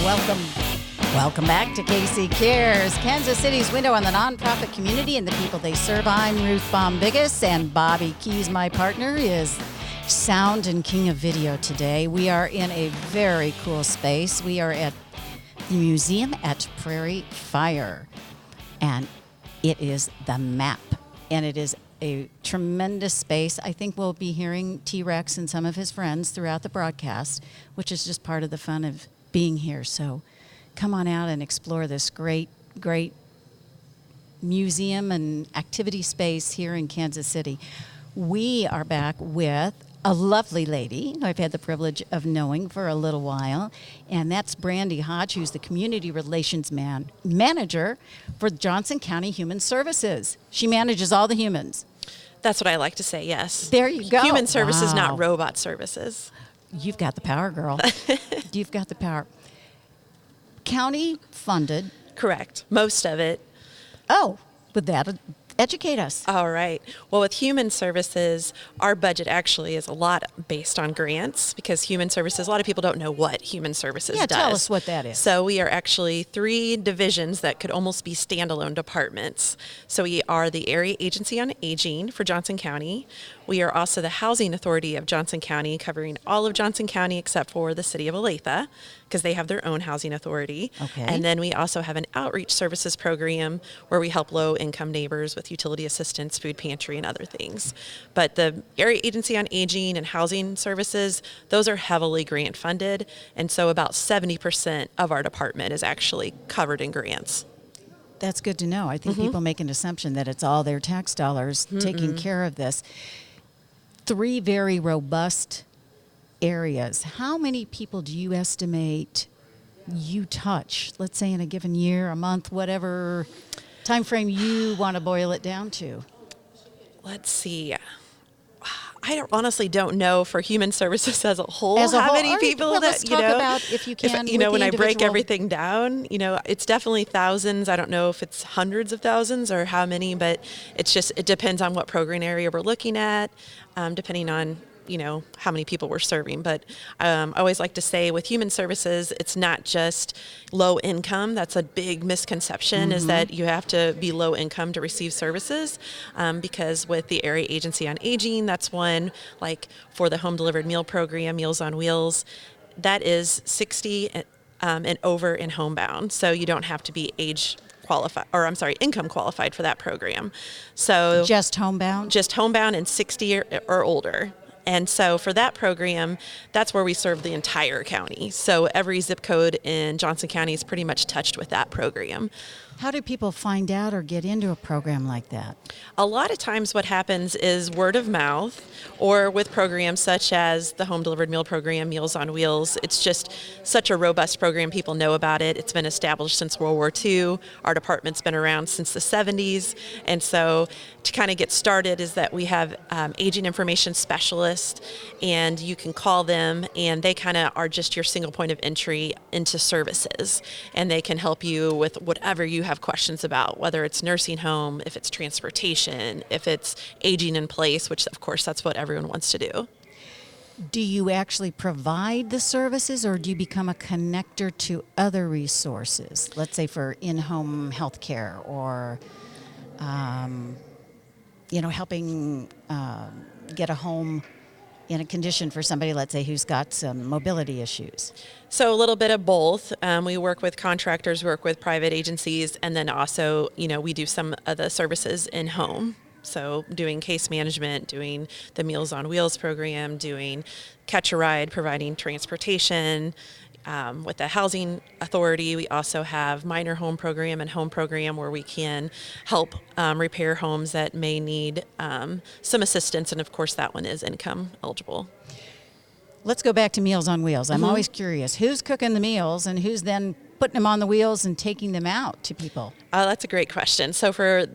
Welcome back to KC Cares, Kansas City's window on the nonprofit community and the people they serve. I'm Ruth Bombigas, and Bobby Keys, my partner, is sound and king of video today. We are in a very cool space. We are at the museum at Prairie Fire, and it is the map, and it is a tremendous space. I think we'll be hearing T-Rex and some of his friends throughout the broadcast, which is just part of the fun of being here. So come on out and explore this great museum and activity space here in Kansas City. We are back with a lovely lady who I've had the privilege of knowing for a little while, and that's Brandy Hodge, who's the Community Relations Manager for Johnson County Human Services. She manages all the humans. That's what I like to say, yes. There you go. Human services, not robot services. You've got the power, girl. You've got the power. County funded. Correct. Most of it. Oh, with that, educate us. All right. Well, with human services, our budget actually is a lot based on grants, because human services, a lot of people don't know what human services does. Tell us what that is. So we are actually 3 divisions that could almost be standalone departments. So we are the Area Agency on Aging for Johnson County. We are also the Housing Authority of Johnson County, covering all of Johnson County except for the city of Olathe, because they have their own housing authority. Okay. And then we also have an outreach services program where we help low-income neighbors with utility assistance, food pantry, and other things. But the Area Agency on Aging and Housing Services, those are heavily grant funded, and so about 70% of our department is actually covered in grants. That's good to know. I think people make an assumption that it's all their tax dollars taking care of this. 3 very robust areas. How many people do you estimate you touch, let's say in a given year, a month, whatever time frame you want to boil it down to? Let's see. I honestly don't know for human services as a whole How many people that, let's talk about, if you can, when I break everything down, it's definitely thousands. I don't know if it's hundreds of thousands or how many, but it depends on what program area we're looking at, depending on how many people we're serving. But I always like to say with human services, it's not just low income. That's a big misconception, is that you have to be low income to receive services. Because with the Area Agency on Aging, that's one, like for the home delivered meal program, Meals on Wheels, that is 60 and over and homebound. So you don't have to be income qualified for that program. So just homebound? Just homebound and 60 or older. And so for that program, that's where we serve the entire county. So every zip code in Johnson County is pretty much touched with that program. How do people find out or get into a program like that? A lot of times what happens is word of mouth, or with programs such as the Home Delivered Meal Program, Meals on Wheels. It's just such a robust program. People know about it. It's been established since World War II. Our department's been around since the 70s. And so to kind of get started is that we have aging information specialists, and you can call them, and they kind of are just your single point of entry into services. And they can help you with whatever you have questions about, whether it's nursing home, if it's transportation, if it's aging in place, which of course that's what everyone wants to do. Do you actually provide the services, or do you become a connector to other resources? Let's say for in-home health care, or helping get a home in a condition for somebody, let's say, who's got some mobility issues? So a little bit of both. We work with contractors, work with private agencies, and then also, we do some of the services in home. So doing case management, doing the Meals on Wheels program, doing Catch a Ride, providing transportation. With the Housing Authority, we also have minor home program and home program where we can help repair homes that may need some assistance. And of course, that one is income eligible. Let's go back to Meals on Wheels. I'm always curious, who's cooking the meals and who's then putting them on the wheels and taking them out to people? That's a great question. So for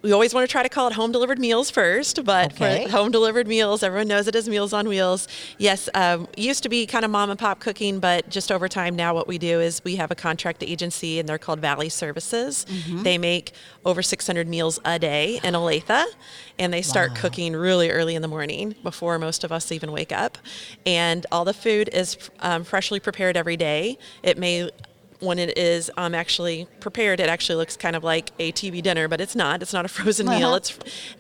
We always want to try to call it home delivered meals first, but Okay. for home delivered meals, everyone knows it as Meals on Wheels. Yes, used to be kind of mom and pop cooking, but just over time now what we do is we have a contract agency and they're called Valley Services. They make over 600 meals a day in Olathe, and they start cooking really early in the morning before most of us even wake up. And all the food is freshly prepared every day. It may when it is actually prepared, it actually looks kind of like a TV dinner, but it's not. It's not a frozen meal.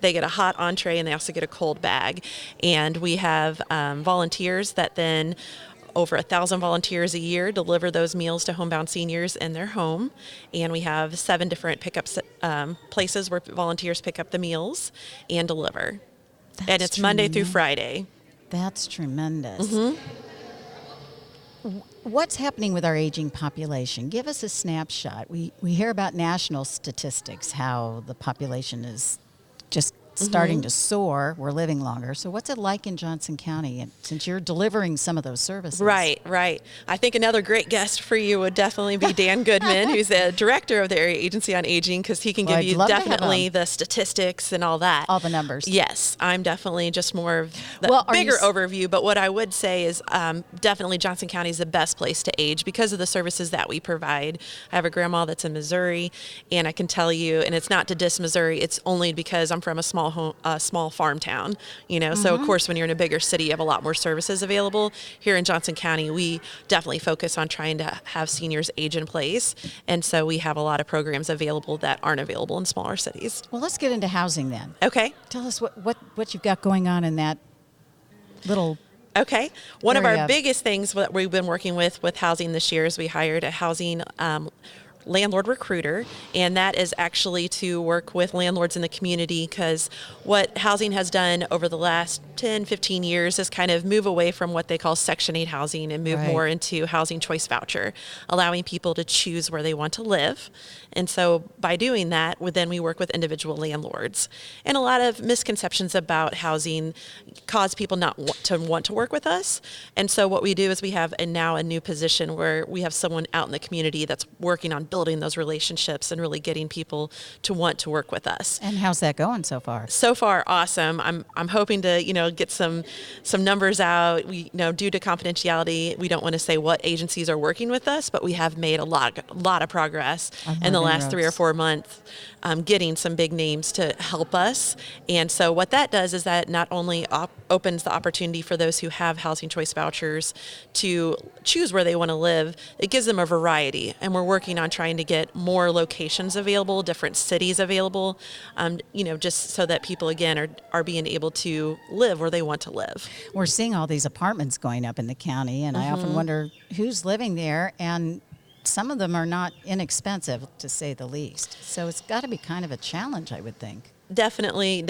They get a hot entree and they also get a cold bag. And we have volunteers that then, over 1,000 volunteers a year, deliver those meals to homebound seniors in their home. And we have 7 different pickup places where volunteers pick up the meals and deliver. And it's Monday through Friday. That's tremendous. What's happening with our aging population? Give us a snapshot. We hear about national statistics, how the population is just starting to soar. We're living longer. So what's it like in Johnson County, and since you're delivering some of those services? Right. I think another great guest for you would definitely be Dan Goodman, who's the director of the Area Agency on Aging, because he can give you definitely the statistics and all that. All the numbers. Yes, I'm definitely just more of the bigger overview, but what I would say is definitely Johnson County is the best place to age because of the services that we provide. I have a grandma that's in Missouri, and I can tell you, and it's not to diss Missouri, it's only because I'm from a small farm town, so of course when you're in a bigger city you have a lot more services available. Here in Johnson County we definitely focus on trying to have seniors age in place, and so we have a lot of programs available that aren't available in smaller cities. Well, let's get into housing then. Okay. Tell us what you've got going on in that little One of our area. biggest things that we've been working with housing this year is we hired a housing landlord recruiter, and that is actually to work with landlords in the community, because what housing has done over the last 10, 15 years is kind of move away from what they call Section 8 housing and move more into housing choice voucher, allowing people to choose where they want to live. And so by doing that, then we work with individual landlords. And a lot of misconceptions about housing cause people not want to work with us. And so what we do is we have now a new position where we have someone out in the community that's working on building those relationships and really getting people to want to work with us. And how's that going so far? So far, awesome. I'm hoping to get some numbers out. We due to confidentiality, we don't want to say what agencies are working with us, but we have made a lot of progress in the last 3 or 4 months, getting some big names to help us. And so what that does is that not only opens the opportunity for those who have housing choice vouchers to choose where they want to live, it gives them a variety. And we're working on trying to get more locations available, different cities available, just so that people, again, are being able to live where they want to live. We're seeing all these apartments going up in the county, and I often wonder who's living there, and some of them are not inexpensive, to say the least. So it's got to be kind of a challenge, I would think. Definitely,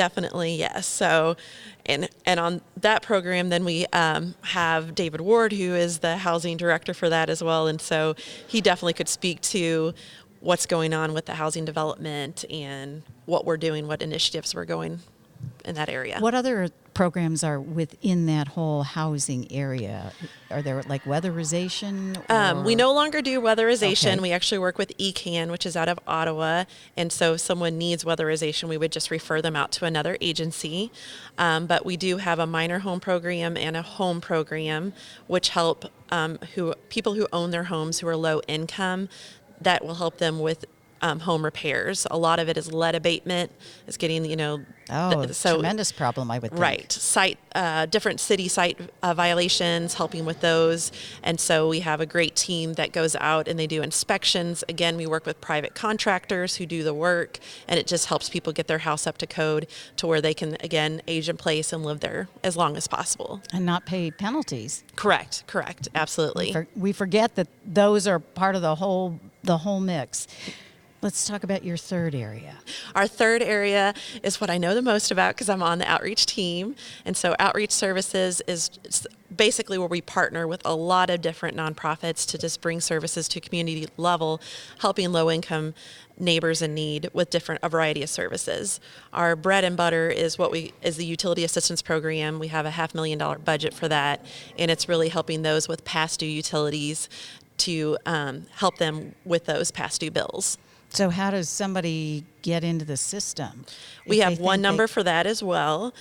yes. So, and on that program, then we have David Ward, who is the housing director for that as well. And so he definitely could speak to what's going on with the housing development and what we're doing, what initiatives we're going in that area. What other programs are within that whole housing area? Are there like weatherization? We no longer do weatherization. Okay. We actually work with ECAN, which is out of Ottawa. And so if someone needs weatherization, we would just refer them out to another agency. But we do have a minor home program and a home program, which help people who own their homes who are low income, that will help them with home repairs. A lot of it is lead abatement. It's getting, tremendous problem, I would think. Right. Different city site violations, helping with those. And so we have a great team that goes out and they do inspections. Again, we work with private contractors who do the work, and it just helps people get their house up to code to where they can, again, age in place and live there as long as possible. And not pay penalties. Correct. Absolutely. We forget that those are part of the whole mix. Let's talk about your third area. Our third area is what I know the most about because I'm on the outreach team. And so outreach services is basically where we partner with a lot of different nonprofits to just bring services to community level, helping low-income neighbors in need with a variety of services. Our bread and butter is the utility assistance program. We have a $500,000 budget for that, and it's really helping those with past due utilities to help them with those past due bills. So how does somebody get into the system? We have one number for that as well.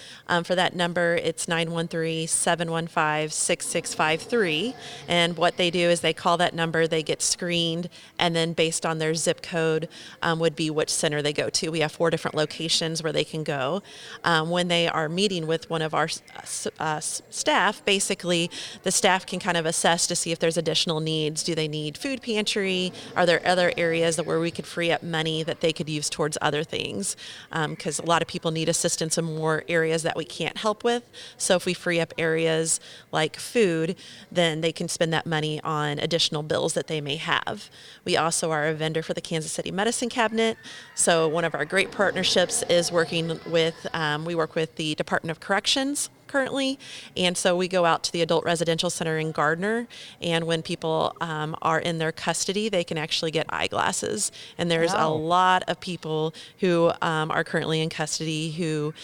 For that number, it's 913-715-6653. And what they do is they call that number, they get screened, and then based on their zip code would be which center they go to. We have 4 different locations where they can go. When they are meeting with one of our staff, basically the staff can kind of assess to see if there's additional needs. Do they need food pantry? Are there other areas where we could free up money that they could use towards other things? Because a lot of people need assistance in more areas that we can't help with. So if we free up areas like food, then they can spend that money on additional bills that they may have. We also are a vendor for the Kansas City Medicine Cabinet. So one of our great partnerships is working with, we work with the Department of Corrections currently, and so we go out to the Adult Residential Center in Gardner, and when people are in their custody, they can actually get eyeglasses. And there's a lot of people who are currently in custody who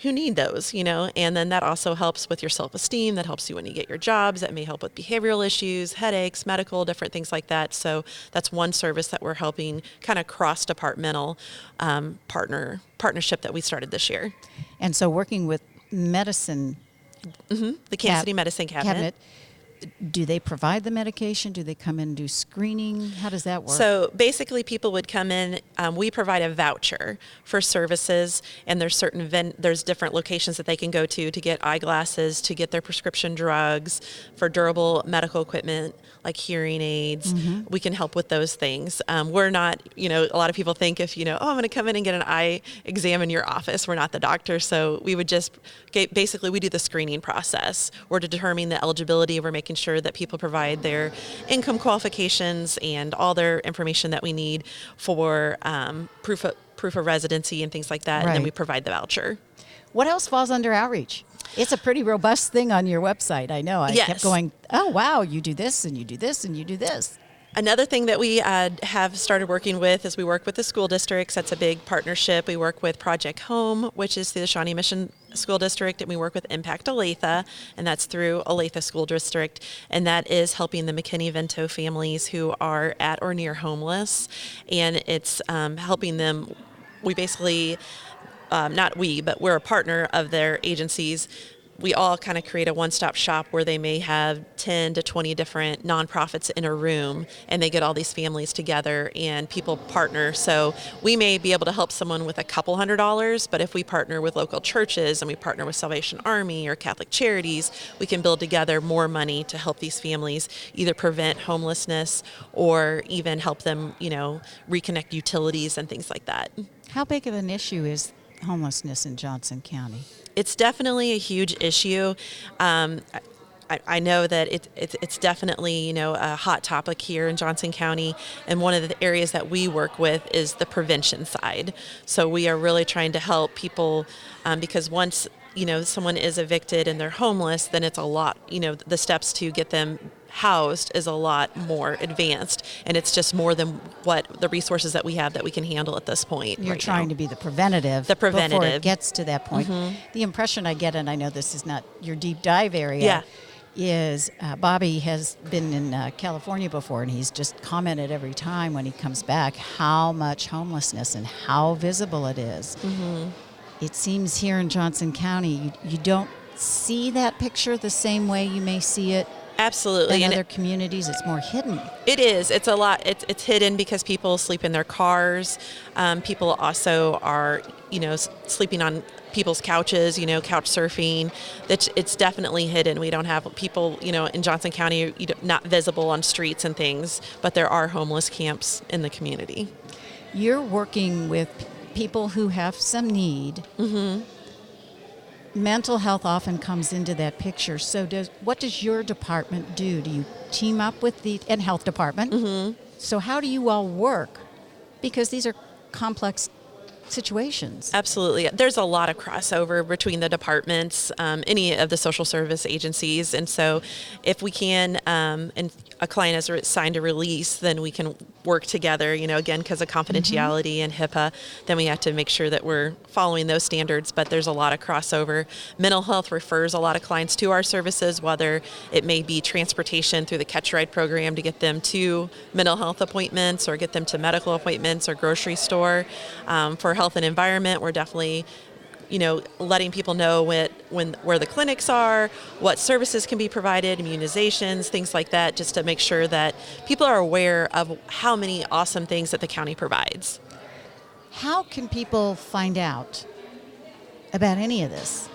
need those, and then that also helps with your self-esteem. That helps you when you get your jobs. That may help with behavioral issues, headaches, medical, different things like that. So that's one service that we're helping, kind of cross-departmental partnership that we started this year. And so working with medicine, the Kansas City Medicine Cabinet. Do they provide the medication? Do they come in and do screening? How does that work? So basically people would come in, we provide a voucher for services, and there's there's different locations that they can go to get eyeglasses, to get their prescription drugs, for durable medical equipment like hearing aids. We can help with those things. We're not, a lot of people think if, I'm going to come in and get an eye exam in your office, we're not the doctor. So we would just, basically we do the screening process. We're determining the eligibility. We're making sure that people provide their income qualifications and all their information that we need for proof of residency and things like that. Right. And then we provide the voucher. What else falls under outreach? It's a pretty robust thing on your website. I know. I Yes. kept going, oh, wow, you do this and you do this and you do this. Another thing that we have started working with is we work with the school districts. That's a big partnership. We work with Project Home, which is through the Shawnee Mission School District, and we work with Impact Olathe, and that's through Olathe School District, and that is helping the McKinney-Vento families who are at or near homeless, and it's helping them. We basically, not we, but we're a partner of their agencies. We all kind of create a one-stop shop where they may have 10 to 20 different nonprofits in a room, and they get all these families together and people partner. So we may be able to help someone with a couple $100s, but if we partner with local churches and we partner with Salvation Army or Catholic Charities, we can build together more money to help these families either prevent homelessness or even help them, reconnect utilities and things like that. How big of an issue is homelessness in Johnson County? It's definitely a huge issue. I know that it's definitely, a hot topic here in Johnson County, and one of the areas that we work with is the prevention side. So we are really trying to help people because once, someone is evicted and they're homeless, then it's a lot, the steps to get them housed is a lot more advanced, and it's just more than what the resources that we have that we can handle at this point. You're trying to be the preventative before it gets to that point. The impression I get, and I know this is not your deep dive area, is Bobby has been in California before, and he's just commented every time when he comes back how much homelessness and how visible it is. It seems here in Johnson County you don't see that picture the same way you may see it absolutely in other communities. It's more hidden. It is. It's a lot. It's hidden because people sleep in their cars. People also are, sleeping on people's couches, couch surfing. It's definitely hidden. We don't have people, in Johnson County, not visible on streets and things, but there are homeless camps in the community. You're working with people who have some need. Mental health often comes into that picture. So what does your department do? Do you team up with the health department? So how do you all work? Because these are complex situations. Absolutely. There's a lot of crossover between the departments, any of the social service agencies. And so if we can, and a client has signed a release, then we can work together, again, because of confidentiality and HIPAA, then we have to make sure that we're following those standards. But there's a lot of crossover. Mental health refers a lot of clients to our services, whether it may be transportation through the Catch a Ride program to get them to mental health appointments or get them to medical appointments or grocery store. For health and environment, we're definitely letting people know where the clinics are, what services can be provided, immunizations, things like that, just to make sure that people are aware of how many awesome things that the county provides. How can people find out about any of this?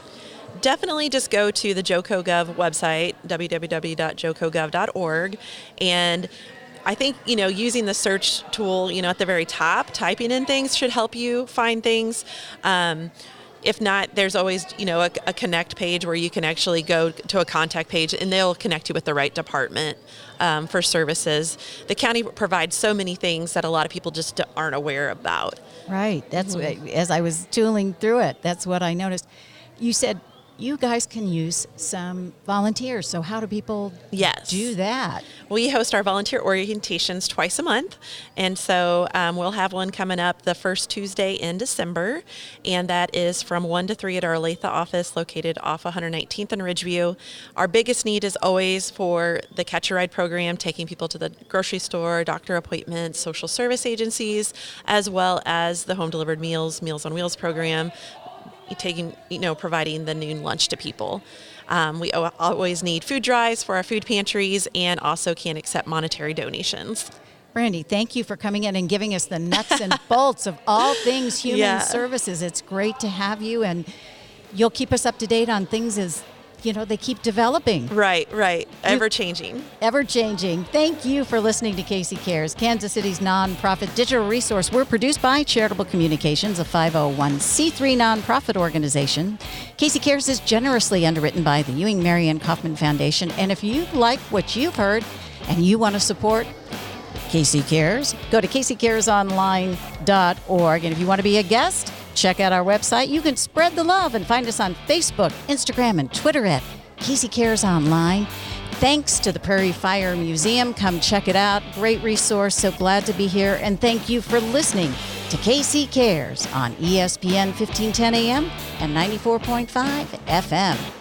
Definitely just go to the JoCoGov website, www.jocogov.org, and I think, using the search tool, at the very top, typing in things should help you find things. If not, there's always, a connect page where you can actually go to a contact page and they'll connect you with the right department for services. The county provides so many things that a lot of people just aren't aware about. Right. That's as I was tooling through it, that's what I noticed. You said you guys can use some volunteers. So how do people do that? We host our volunteer orientations twice a month. And so we'll have one coming up the first Tuesday in December. And that is from 1 to 3 at our Olathe office located off 119th and Ridgeview. Our biggest need is always for the Catch a Ride program, taking people to the grocery store, doctor appointments, social service agencies, as well as the home delivered Meals on Wheels program, providing the noon lunch to people. We always need food drives for our food pantries and also can accept monetary donations. Brandy, thank you for coming in and giving us the nuts and bolts of all things human services. It's great to have you, and you'll keep us up to date on things as they keep developing. Right. Ever-changing. Ever-changing. Thank you for listening to Casey Cares, Kansas City's nonprofit digital resource. We're produced by Charitable Communications, a 501c3 nonprofit organization. Casey Cares is generously underwritten by the Ewing Marion Kaufman Foundation. And if you like what you've heard and you want to support Casey Cares, go to caseycaresonline.org. And if you want to be a guest, check out our website. You can spread the love and find us on Facebook, Instagram, and Twitter at Casey Cares Online. Thanks to the Prairie Fire Museum. Come check it out. Great resource. So glad to be here. And thank you for listening to Casey Cares on ESPN 1510 AM and 94.5 FM.